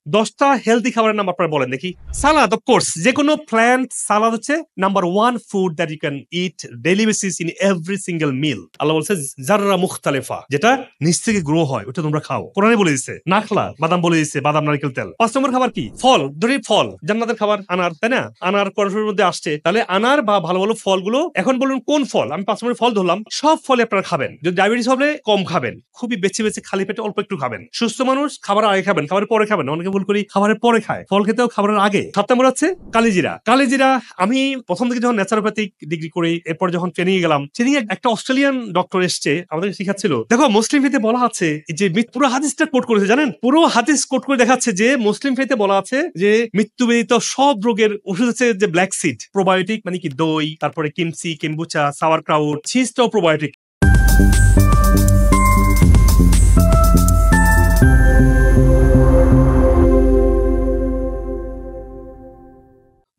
10টা হেলদি খাবারের নাম আপনারা বলেন দেখি। সালাদ, অফ কোর্স, যে কোনো প্ল্যান্ট সালাদ হচ্ছে number 1 food that you can eat daily basis in every single meal. আল্লাহ বলছে জাররা মুখতালিফা, যেটা নিচ থেকে গ্রো হয় ওটা তোমরা খাও। কোরআনে বলে দিয়েছে নাখলা, বাদাম বলে দিয়েছে, বাদাম নারকেল তেল। 5 নম্বর খাবার কি? ফল। ধরি ফল, জান্নাতের খাবার আনার, তাই না? আনার কোরআনের মধ্যে আসছে, তাহলে আনার বা ভালো ভালো ফলগুলো, এখন বলুন কোন ফল? আমি 5 নম্বর ফল ধরলাম। সব ফলে আপনারা খাবেন। যদি ডায়াবেটিস হলে কম খাবেন, খুবই বেছে বেছে খালি পেটে অল্প একটু খাবেন। সুস্থ মানুষ খাবার আগে খাবেন, খাবারের পরে খাবেন। অনেকে ভুল করি খাবারের পরে খায়, ফল খেতেও খাবারের আগে। 7 নম্বর হচ্ছে কালিজিরা। কালিজিরা আমি প্রথম থেকে যখন ন্যাচারোপ্যাথিক ডিগ্রি করি, এরপর যখন ট্রেনিং এ গেলাম, ট্রেনিং এ একটা অস্ট্রেলিয়ান ডক্টর এসছে, আমাদের শিখাচ্ছিল। দেখো মুসলিম ফেতে বলা আছে যে পুরো হাদিসটা কোট করেছে, জানেন? পুরো হাদিস কোট করে দেখাচ্ছে যে মুসলিম ফেতে বলা আছে যে মৃত্যু ব্যতীত সব রোগের ওষুধ হচ্ছে যে ব্ল্যাক সিড, প্রোবায়োটিক মানে কি দই, তারপরে কিমসি, কিম্বুচা, সাওয়ার ক্রাউট, চিজটাও প্রোবায়োটিক।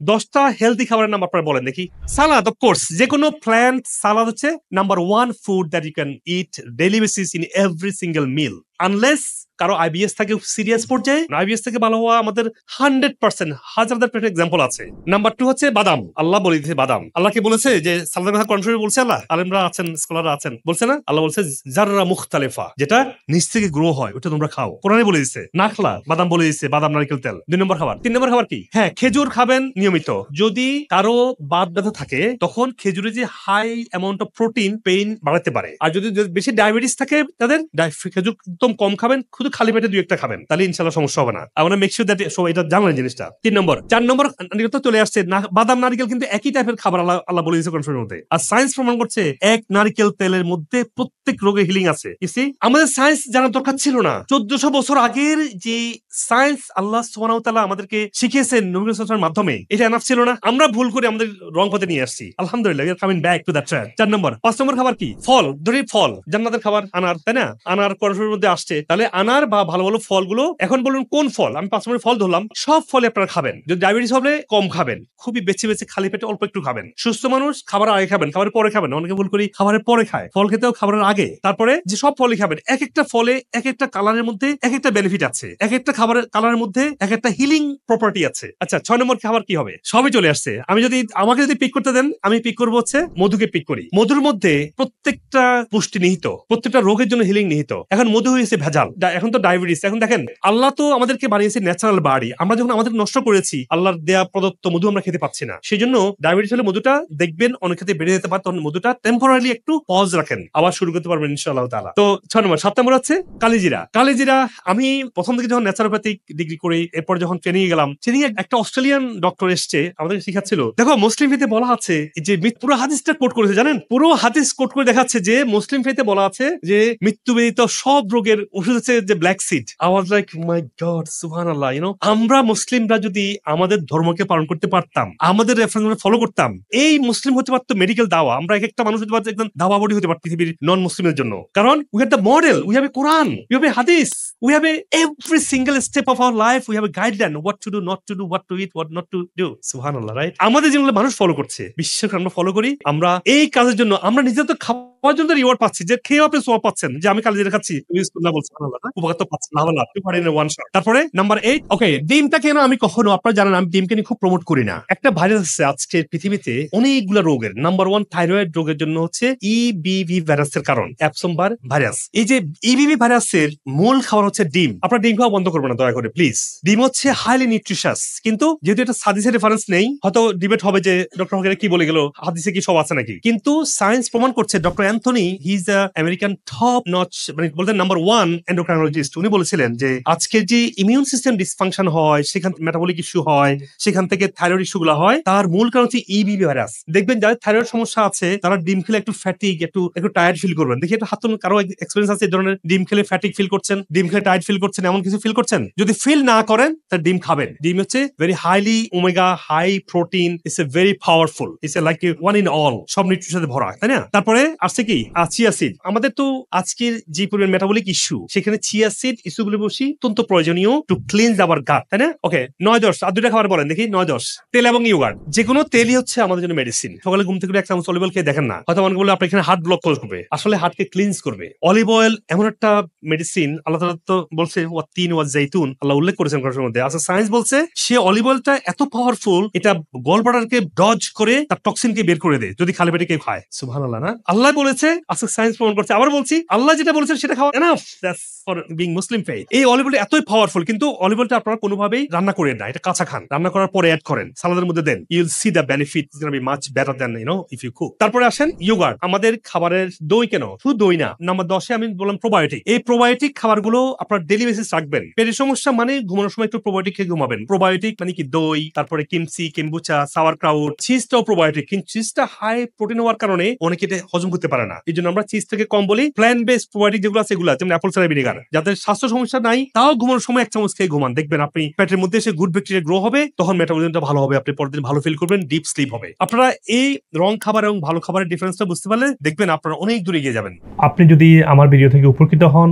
10টা হেলদি খাবারের নাম আপনারা বলেন দেখি। সালাদ, অফ কোর্স, যে কোনো প্ল্যান্ট সালাদ হচ্ছে number 1 food that you can eat daily basis in every single meal, unless কারো আইবিএস থাকে সিরিয়াস পর্যায়ে। আইবিএস থেকে ভালো হওয়া আমাদের 100% হাজার এক্সাম্পল আছে। নাম্বার 2 হচ্ছে বাদাম। আল্লাহ বলে দিয়েছে বাদাম। আল্লাহকে বলেছে যে সালাদের কথা কনফারেন্সে বলছে, আল্লাহ আলেমরা আছেন, স্কলাররা আছেন, বলছে না? আল্লাহ বলছে জাররা মুখতালিফা, যেটা নিচ থেকে গ্রো হয় ওটা তোমরা খাও। কোরআনে বলে দিয়েছে নাখলা, বাদাম বলে দিয়েছে, বাদাম নারকেল তেল। 2 নম্বর খাবার। 3 নম্বর খাবার কি? হ্যাঁ, খেজুর খাবেন নিয়মিত। যদি কারো বাত ব্যথা থাকে তখন খেজুরে যে high amount of protein pain বাড়াতে পারে। আর যদি বেশি ডায়াবেটিস থাকে তাদের খেজুর একদম কম খাবেন, শুধু খালি পেটে 2-1টা খাবেন, তাহলে ইনশাআল্লাহ সমস্যা হবে না। আমরা মেক শিওর দ্যাট সবাই এটা জানলেন জিনিসটা। 3 নম্বর। 4 নম্বর তো চলে আসছে বাদাম নারকেল কিন্তু একই টাইপের খাবার, আল্লাহ বলে দিয়েছে কনফারেন্সের মধ্যে। আর সায়েন্স প্রমাণ করছে এক নারকেল তেলের মধ্যে প্রত্যেক রোগে হিলিং আছে। আমাদের সায়েন্স জানার দরকার ছিল না। 1400 বছর আগের যে সায়েন্স আল্লাহ সুবহানাহু ওয়া তাআলা আমাদেরকে শিখিয়েছেন নবী সাল্লাল্লাহু আলাইহি ওয়াসাল্লামের মাধ্যমে, এটা এনাফ ছিল না। আমরা ভুল করে আমাদের রং পথে নিয়ে আসছি। আলহামদুলিল্লাহ, we are coming back to that track. 4 নম্বর। 5 নম্বর খাবার কি? ফল। ধরি ফল, জান্নাতের খাবার আনার, তাই না? আনার কোরআনের মধ্যে আসছে, তাহলে আনার বা ভালো ভালো ফলগুলো, এখন বলুন কোন ফল? আমি 5 নম্বর ফল ধরলাম। সব ফলে আপনারা খাবেন। যদি ডায়াবেটিস হলে কম খাবেন, খুবই বেছে বেছে খালি পেটে অল্প একটু খাবেন। সুস্থ মানুষ খাবার আগে খাবেন, খাবারের পরে খাবেন। অনেকে ভুল করি খাবারের পরে খায়, ফল খেতেও খাবারের আগে। তারপরে যে সব ফলই খাবেন, এক একটা ফলে এক একটা কালারের মধ্যে এক একটা বেনিফিট আছে, এক একটা খাবারের কালারের মধ্যে এক একটা হিলিং প্রপার্টি আছে। আচ্ছা, 6 নম্বর খাবার কি হবে? সবই চলে আসছে। আমাকে যদি পিক করতে দেন, আমি পিক করবো হচ্ছে মধুকে পিক করি। মধুর মধ্যে প্রত্যেকটা পুষ্টি নিহিত, প্রত্যেকটা রোগের জন্য হিলিং নিহিত। এখন মধু হয়েছে ভেজাল, এখন তো ডায়াবেটিস। এখন দেখেন আল্লাহ তো আমাদেরকে বানিয়েছে ন্যাচারাল বাড়ি, আমরা যখন আমাদের নষ্ট করেছি, আল্লাহর দেয়া প্রদত্ত মধু আমরা খেতে পাচ্ছি না। সেই জন্য ডায়াবেটিস হলে মধুটা দেখবেন অনেক ক্ষেত্রে বেড়ে যেতে পারে, তখন মধুটা টেম্পোরারি একটু পজ রাখেন, আবার শুরু করতে পারবেন ইনশাআল্লাহ তাআলা। তো 6 নম্বর। 7 নম্বর হচ্ছে কালিজিরা। কালিজিরা আমি প্রথম থেকে যখন ন্যাচারোপ্যাথিক ডিগ্রি করি, এরপর যখন ট্রেনিং এ গেলাম, ট্রেনিং এ একটা অস্ট্রেলিয়ান ডক্টর এসছে, আমাদের শিখাচ্ছিল। দেখো মুসলিম ফেতে বলা আছে যে পুরো হাদিসটা কোট করেছে, জানেন? পুরো হাদিস কোট করে দেখাচ্ছে যে মুসলিম ফেতে বলা আছে যে মৃত্যু ব্যতীত সব রোগের ওষুধ হচ্ছে যে black seed. I was like my god, সুবহানাল্লাহ। আমরা মুসলিমরা যদি আমাদের ধর্মকে পালন করতে পারতাম, আমাদের রেফারেন্স ফলো করতাম, এই মুসলিম হতে পারতো মেডিকেল দাওয়া। আমরা এক একটা মানুষ হতে পারতো একদম দাওয়া বডি হতে পারতো পৃথিবীর নন মুসলিমের জন্য। কারণ we have the model, we have a Quran, we have a hadith, we have a every single step of our life, we have a guideline, what to do, not to do, what to eat, what not to do. সুবহানাল্লাহ, right? আমাদের যেগুলো মানুষ follow করছে, বিশ্বাস আমরা follow করি। আমরা এই কাজের জন্য আমরা নিজেদের তো খাওয়ার জন্য রিওয়ার্ড পাচ্ছি, যে খেয়ে আপনি সোয়াব পাচ্ছেন, যে আমি কালিজিরা খাচ্ছি, উপকার তো পাচ্ছি, লাভালাভ টু পারি না ওয়ান শট। তারপরে নাম্বার 8, ওকে, ডিমটা কেন আমি কখনো, আপনারা জানেন আমি ডিমকে নিয়ে খুব প্রমোট করি না। একটা ভাইরাস আছে আজকের পৃথিবীতে অনেকগুলো রোগের। নাম্বার 1 থাইরয়েড রোগের জন্য হচ্ছে ইবিভি ভাইরাসের কারণ, অ্যাপসম্বার ভাইরাস। এই যে ইবিভি ভাইরাসের মূল খাবার হচ্ছে ডিম। আপনারা ডিম খাওয়া বন্ধ করবেন না দয়া করে, প্লিজ। ডিম হচ্ছে হাইলি নিউট্রিশাস, কিন্তু যেহেতু এটা হাদিসের রেফারেন্স নেই, হয়তো ডিবেট হবে যে ডক্টর হকের কি বলে গেল, হাদিসে কি সব আছে নাকি। কিন্তু সায়েন্স প্রমাণ করছে, doctor Anthony, he is a American top notch, মানে বলতেন নাম্বার 1 এন্ডোক্রাইনোলজিস্ট। উনি বলেছিলেন যে আজকের যে ইমিউন সিস্টেম ডিসফাংশন হয়, সেখান মেটাবলিক ইস্যু হয়, সেখান থেকে থাইরয়েড ইস্যু গুলো হয়, তার মূল কারণ হচ্ছে ইবিভি ভাইরাস। দেখবেন যাদের থাইরয়েড সমস্যা আছে তারা ডিম খেলে একটু ফ্যাটিক, একটু টায়ার্ড ফিল করবেন। দেখি একটা হাত তুলুন, কারো এক্সপেরিয়েন্স আছে এই ধরনের? ডিম খেলে ফ্যাটিক ফিল করছেন, ডিম খেলে টায়ার্ড ফিল করছেন, এমন কিছু ফিল করছেন? যদি ফিল না করেন তাহলে ডিম খাবেন। ডিম হচ্ছে very highly omega, high protein, it's a very powerful, it's a like one in all, সব নিউট্রিশনে ভরা, তাই না? তারপরে আসছে আসছে কি চিয়া সিড। আমাদের তো আজকের যে পরিমাণ মেটাবলিক ইস্যু, সেখানে চিয়া সিড ইস্যুগুলো বসি অত্যন্ত প্রয়োজনীয় টু ক্লিনজ আওয়ার গাট, তাই না? ওকে, 9-10 আর 2টা খাবার বলেন দেখি। 9-10 তেল এবং ইয়োগার্ট। যে কোনো তেলই হচ্ছে আমাদের জন্য মেডিসিন। সকালে ঘুম থেকে এক চামচ অলিভ অয়েল খেয়ে দেখেন না, হয়তো অনেকে বলে আপনার এখানে হার্ট ব্লক করবে, আসলে হার্টকে ক্লিনজ করবে। অলিভ অয়েল এমন একটা মেডিসিন, আল্লাহ তাআলা তো বলছে ওয়াতিন ওয়া জাইতুন, আল্লাহ উল্লেখ করেছেন কোরআনের মধ্যে। আচ্ছা, সায়েন্স বলছে সে অলিভ অয়েলটা এত পাওয়ারফুল, এটা গল ব্লাডারকে ডজ করে তার টক্সিনকে বের করে দেয় যদি খালি পেটে কেউ খায়। সুবহানাল্লাহ না? আল্লাহ বলেছে, আজকে সায়েন্স প্রমাণ করছে। আবার বলছি, আল্লাহ যেটা বলেছেন সেটা খাওয়া enough. That's for being Muslim faith. এই অলিভ অয়েলটা এতই পাওয়ারফুল, কিন্তু অলিভ অয়েলটা আপনারা কোনোভাবেই রান্না করেন না, এটা কাঁচা খান। রান্না করার পরে অ্যাড করেন, সালাদের মধ্যে দেন, you will see the benefit is gonna be much better than if you cook. তারপরে আসেন ইয়োগার্ট। আমাদের খাবারের দই কেন, শুধু দই না, নাম্বার 10 আমি বললাম প্রোবায়োটিক। এই প্রোবায়োটিক খাবারগুলো আপনার ডেইলি বেসিস রাখবেন। পেটের সমস্যা মানে ঘুমানোর সময় একটু প্রোবায়োটিক খেয়ে ঘুমাবেন। প্রোবায়োটিক মানে কি, দই, তারপরে কিমচি, কিম্বুচা, সাওয়ার ক্রাউট, চিজটাও প্রোবায়োটিক, কিন্তু চিজটা হাই প্রোটিন হওয়ার কারণে অনেকে এটা হজম করতে পারে না। এই জন্য আমরা চিজ থেকে কম বলি। প্ল্যান্ট বেসড প্রোবায়োটিক যেগুলো আছে এগুলো, যেমন অ্যাপল সাইডার ভিনেগার, যাদের স্বাস্থ্য সমস্যা নাই তাও ঘুমানোর সময় এক চামচ খেয়ে ঘুমান, দেখবেন আপনি পেটের মধ্যে এসে গুড ব্যাকটেরিয়া গ্রো হবে, তখন মেটাবলিজমটা ভালো হবে, আপনি পরের দিন ভালো ফিল করবেন, ডিপ স্লিপ হবে। আপনারা এই রং খাবার এবং ভালো খাবারের ডিফারেন্সটা বুঝতে পারলে দেখবেন আপনারা অনেক দূরে এগিয়ে যাবেন। আপনি যদি আমার ভিডিও থেকে উপকৃত হন,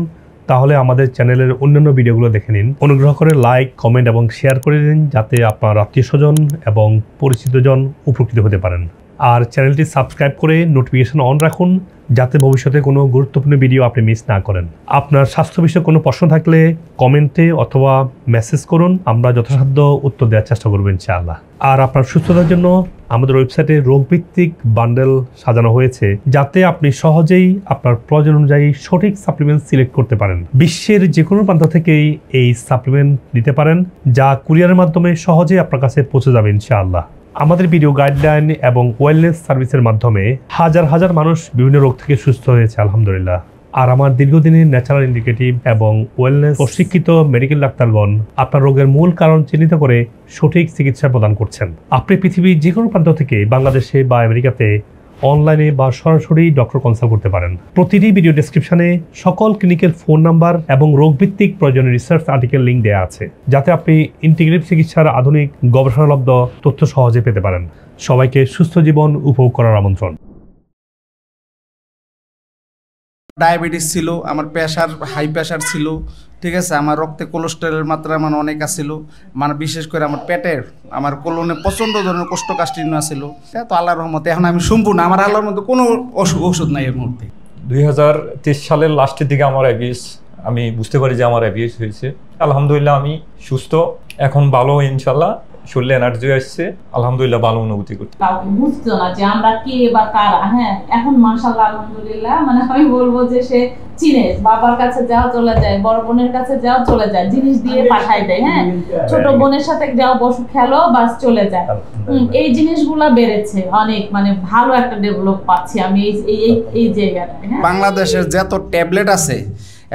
তাহলে আমাদের চ্যানেলের অন্যান্য ভিডিওগুলো দেখে নিন। অনুগ্রহ করে লাইক, কমেন্ট এবং শেয়ার করে দিন, যাতে আপনার আত্মীয়স্বজন এবং পরিচিতজন উপকৃত হতে পারেন। আর চ্যানেলটি সাবস্ক্রাইব করে নোটিফিকেশন অন রাখুন, যাতে ভবিষ্যতে কোনো গুরুত্বপূর্ণ ভিডিও আপনি মিস না করেন। আপনার স্বাস্থ্য বিষয়ে কোনো প্রশ্ন থাকলে কমেন্টে অথবা মেসেজ করুন, আমরা যথাসাধ্য উত্তর দেওয়ার চেষ্টা করব ইনশাআল্লাহ। আর আপনার সুস্থতার জন্য আমাদের ওয়েবসাইটে রোগভিত্তিক বান্ডেল সাজানো হয়েছে, যাতে আপনি সহজেই আপনার প্রয়োজন অনুযায়ী সঠিক সাপ্লিমেন্ট সিলেক্ট করতে পারেন। বিশ্বের যে কোনো প্রান্ত থেকেই এই সাপ্লিমেন্ট নিতে পারেন, যা কুরিয়ারের মাধ্যমে সহজেই আপনার কাছে পৌঁছে যাবে ইনশাআল্লাহ। আমাদের ভিডিও গাইডলাইন এবং ওয়েলনেস সার্ভিসের মাধ্যমে হাজার হাজার মানুষ বিভিন্ন রোগ থেকে সুস্থ হয়েছে আলহামদুলিল্লাহ। আর আমার দীর্ঘদিনের ন্যাচারাল ইন্ডিকেটিভ এবং ওয়েলনেস প্রশিক্ষিত মেডিকেল ডাক্তারগণ আপনার রোগের মূল কারণ চিহ্নিত করে সঠিক চিকিৎসা প্রদান করছেন। আপনি পৃথিবীর যে কোনো প্রান্ত থেকে বাংলাদেশে বা আমেরিকাতে অনলাইনে বা সরাসরি ডক্টর কনসাল্ট করতে পারেন। প্রতিটি ভিডিও ডেসক্রিপশনে সকল ক্লিনিকের ফোন নাম্বার এবং রোগভিত্তিক প্রয়োজনীয় রিসার্চ আর্টিকেল লিঙ্ক দেওয়া আছে, যাতে আপনি ইন্টিগ্রেটিভ চিকিৎসার আধুনিক গবেষণালব্ধ তথ্য সহজে পেতে পারেন। সবাইকে সুস্থ জীবন উপভোগ করার আমন্ত্রণ। ডায়াবেটিস ছিল, আমার প্রেশার, হাই প্রেশার ছিল, ঠিক আছে, আমার রক্তে কোলেস্টেরলের মাত্রা মানে অনেক আছিল, মানে বিশেষ করে আমার পেটের, আমার কোলনে প্রচণ্ড ধরনের কোষ্ঠকাঠিন্য আছিল। তো আল্লাহর রহমতে এখন আমি সম্পূর্ণ, আমার আল্লাহর মধ্যে কোনো ওষুধ নাই এর মধ্যে। 2023 সালের লাস্টের দিকে আমার অ্যাবিএস, আমি বুঝতে পারি যে আমার অ্যাবিএস হয়েছে। আলহামদুলিল্লাহ আমি সুস্থ, এখন ভালো, ইনশাল্লাহ শরীরে এনার্জি আসছে, আলহামদুলিল্লাহ ভালো অনুভূতি করতে। কাউকে বুঝতো না যে আমরা কে বা কারা। হ্যাঁ, এখন মাশাআল্লাহ আলহামদুলিল্লাহ, মানে আমি বলবো যে সে চিনে, বাবার কাছে যাও চলে যায়, বড় বোনের কাছে যাও চলে যায়, জিনিস দিয়ে পাঠাই দেয়। হ্যাঁ, ছোট বোনের সাথে যাও বসে খেলো, বাস চলে যায়। এই জিনিসগুলা বেড়েছে অনেক, মানে ভালো একটা ডেভেলপ পাচ্ছি আমি এই জায়গাটা। বাংলাদেশের যত ট্যাবলেট আছে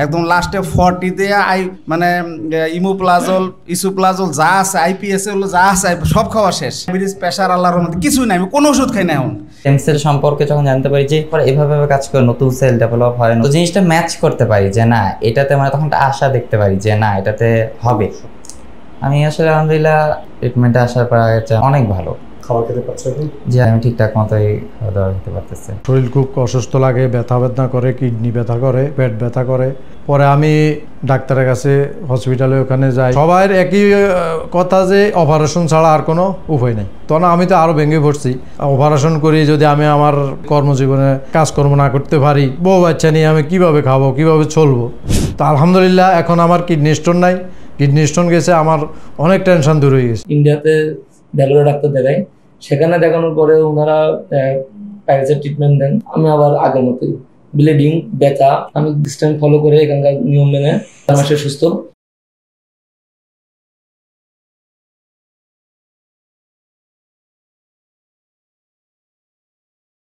একদম লাস্টে 40-তে মানে ইমোপ্লাজল, ইসোপ্লাজল যা আছে, আইপিএস হলো যা আছে সব খাওয়া শেষ। ডায়াবেটিস, প্রেশার, আল্লাহর রহমতে কিছুই নাই, আমি কোনো ওষুধ খাই না এখন। স্টেম সেল সম্পর্কে যখন জানতে পারি যে এভাবে কাজ করে, নতুন সেল ডেভেলপ হয়, তো জিনিসটা ম্যাচ করতে পারি যে না এটাতে, মানে তখন আশা দেখতে পারি যে না এটাতে হবে। আমি আসলে আলহামদুলিল্লাহ ট্রিটমেন্টে আসার পর অনেক ভালো খাবার খেতে পারছে, যে আমি ঠিকঠাক মতোই খাওয়া দাওয়া খেতে পারতেছি। শরীর খুব অসুস্থ লাগে, ব্যথা বেদনা করে, কিডনি ব্যথা করে, পেট ব্যথা করে। পরে আমি ডাক্তারের কাছে হসপিটালে ওখানে যাই, সবাই একই কথা যে অপারেশন ছাড়া আর কোনো উপায় নেই। তখন আমি তো আরও ভেঙে পড়ছি, অপারেশন করি যদি আমি আমার কর্মজীবনে কাজকর্ম না করতে পারি, বউ বাচ্চা নিয়ে আমি কিভাবে খাবো, কিভাবে চলবো। তো আলহামদুলিল্লাহ এখন আমার কিডনি স্টোন নাই, কিডনি স্টোন গেছে, আমার অনেক টেনশন দূর হয়ে গেছে। ইন্ডিয়াতে ভ্যালোরা ডাক্তার দেখাই, সেখানে দেখানোর পরে ওনারা প্যারাসাইট ট্রিটমেন্ট দেন। আমি আবার আগের মতোই ব্লিডিং, ব্যথা, আমি ডিস্টেন্স ফলো করে এখানকার নিয়ম মেনে 4 মাসে সুস্থ।